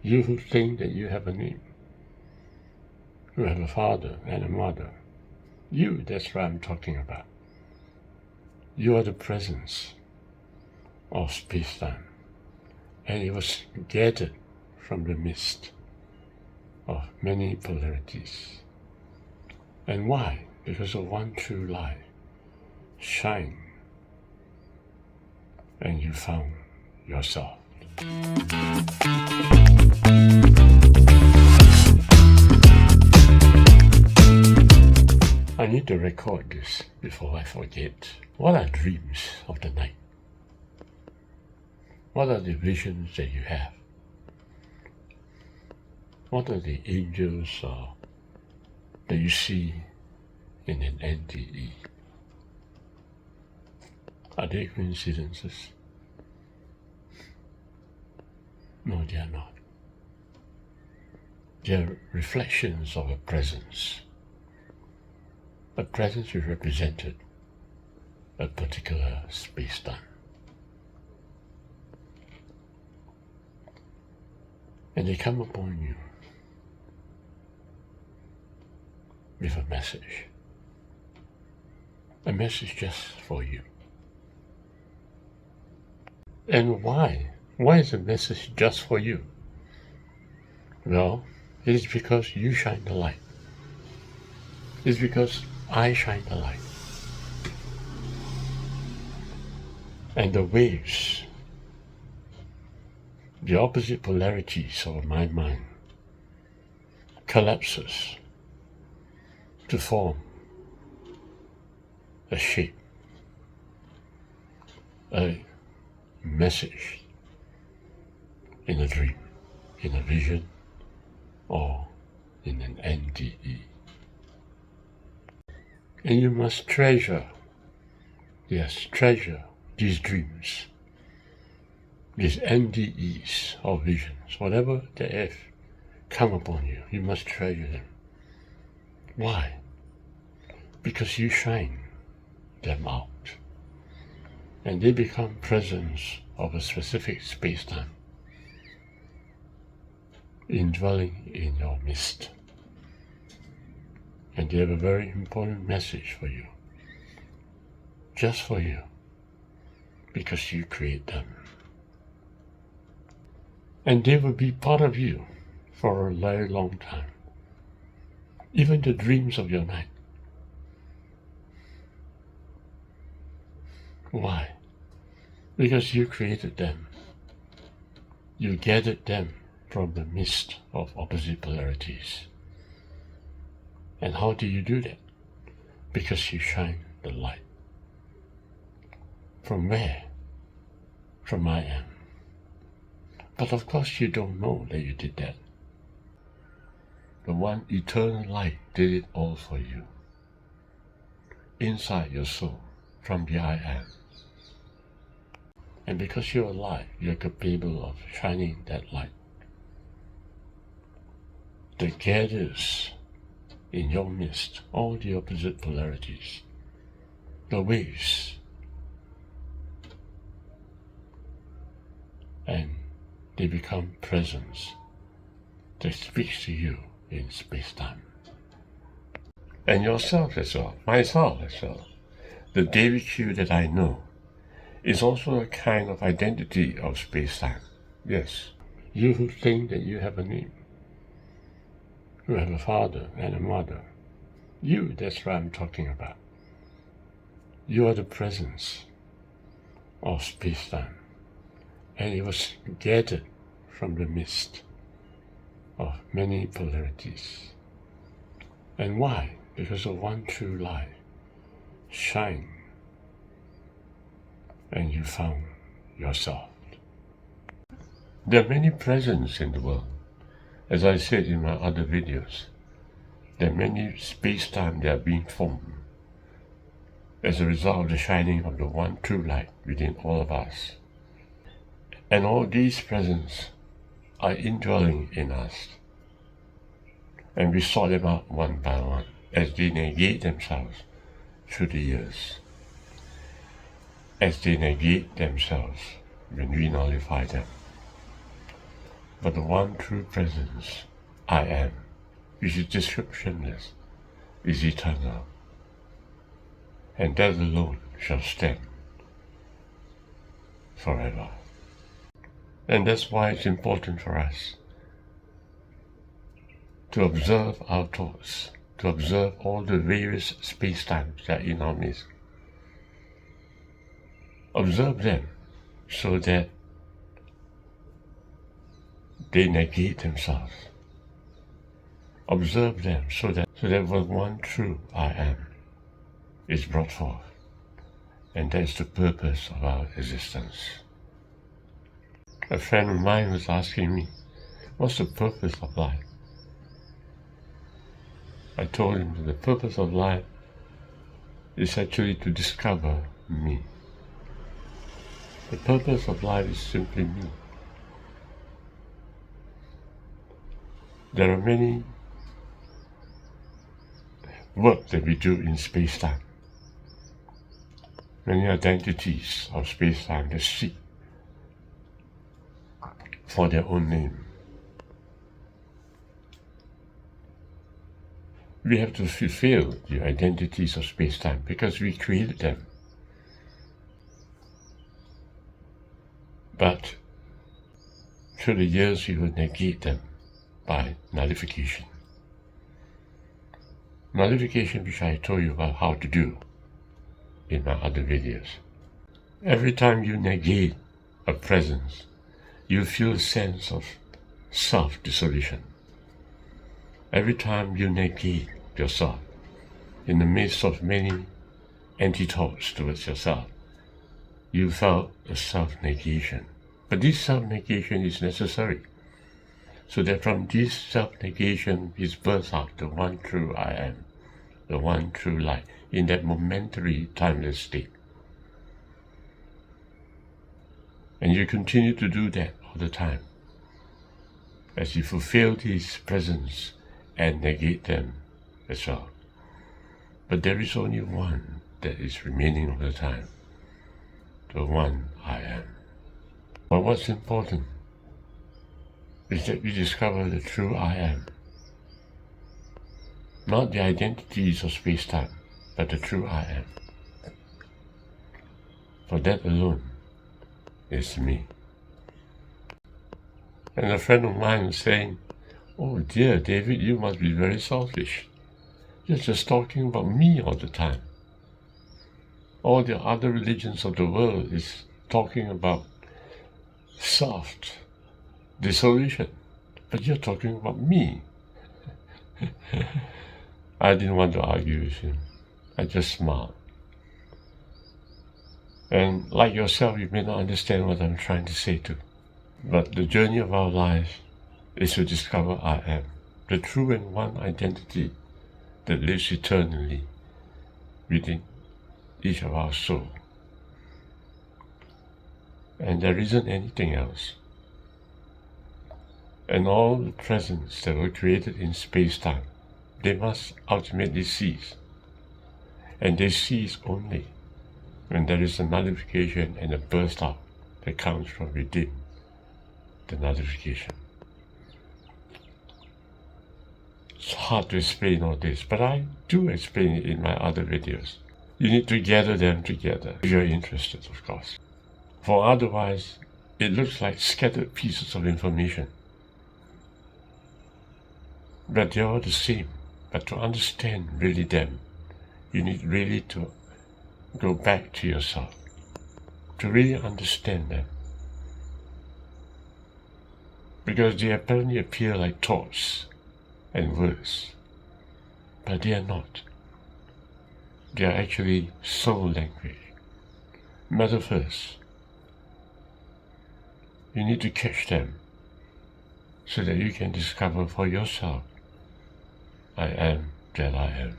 You who think that you have a name, you have a father and a mother. You, that's what I'm talking about. You are the presence of space-time, and it was gathered from the mist of many polarities. And why? Because of one true light. Shine, and you found yourself. I need to record this before I forget. What are dreams of the night? What are the visions that you have? What are the angels that you see in an NDE? Are they coincidences? No, they are not. They are reflections of a presence. A presence which represented a particular space-time. And they come upon you with a message just for you. And why? Why is the message just for you? Well, it is because you shine the light. It's because I shine the light. And the waves, the opposite polarities of my mind, collapses to form a shape, a message in a dream, in a vision, or in an NDE. And you must treasure these dreams, these NDEs or visions, whatever they have come upon you, you must treasure them. Why? Because you shine them out, and they become presence of a specific space-time indwelling in your midst. And they have a very important message for you, just for you, because you create them. And they will be part of you for a very long time, even the dreams of your night. Why? Because you created them. You gathered them from the mist of opposite polarities. And how do you do that? Because you shine the light. From where? From I am. But of course you don't know that you did that. The one eternal light did it all for you. Inside your soul, from the I am. And because you're alive, you're capable of shining that light that gathers in your midst all the opposite polarities, the waves, and they become presence that speaks to you in space-time. And yourself as well, myself as well. The David Q that I know is also a kind of identity of space-time. Yes, you who think that you have a name, you have a father and a mother. You, that's what I'm talking about. You are the presence of space-time, and it was gathered from the mist of many polarities. And why? Because of one true light. Shine, and you found yourself. There are many presents in the world. As I said in my other videos, there are many space-time that are being formed as a result of the shining of the one true light within all of us. And all these presents are indwelling in us. And we sort them out one by one as they negate themselves through the years. As they negate themselves when we nullify them. but the one true presence, I am, which is descriptionless, is eternal, and that alone shall stand forever. And that's why it's important for us to observe our thoughts, to observe all the various spacetimes that are in our midst. Observe them so that they negate themselves. Observe them so that the one true I am is brought forth. And that's the purpose of our existence. A friend of mine was asking me, what's the purpose of life? I told him that the purpose of life is actually to discover me. The purpose of life is simply me. There are many work that we do in space-time. Many identities of space-time that seek for their own name. We have to fulfill the identities of space-time because we created them. But through the years we will negate them by nullification. Nullification, which I told you about how to do in my other videos. Every time you negate a presence, you feel a sense of self-dissolution. Every time you negate yourself in the midst of many anti-thoughts towards yourself, you felt a self-negation. But this self-negation is necessary, so that from this self-negation is birthed out the one true I am, the one true light, in that momentary, timeless state. And you continue to do that all the time, as you fulfill these presence and negate them as well. But there is only one that is remaining all the time, the one I am. But what's important is that we discover the true I am. Not the identities of space-time, but the true I am. For that alone is me. And a friend of mine was saying, oh dear, David, you must be very selfish. You're just talking about me all the time. All the other religions of the world is talking about soft dissolution, but you're talking about me. I didn't want to argue with him. I just smiled. And like yourself, you may not understand what I'm trying to say too. But the journey of our lives is to discover I am, the true and one identity that lives eternally within each of our soul. And there isn't anything else. And all the presents that were created in space-time, they must ultimately cease. And they cease only when there is a nullification and a burst out that comes from within the nullification. It's hard to explain all this, but I do explain it in my other videos. You need to gather them together if you're interested, of course. For otherwise, it looks like scattered pieces of information. But they're all the same. But to understand really them, you need really to go back to yourself, to really understand them. Because they apparently appear like thoughts and words, but they are not. They are actually soul language, metaphors. You need to catch them so that you can discover for yourself, I am that I am.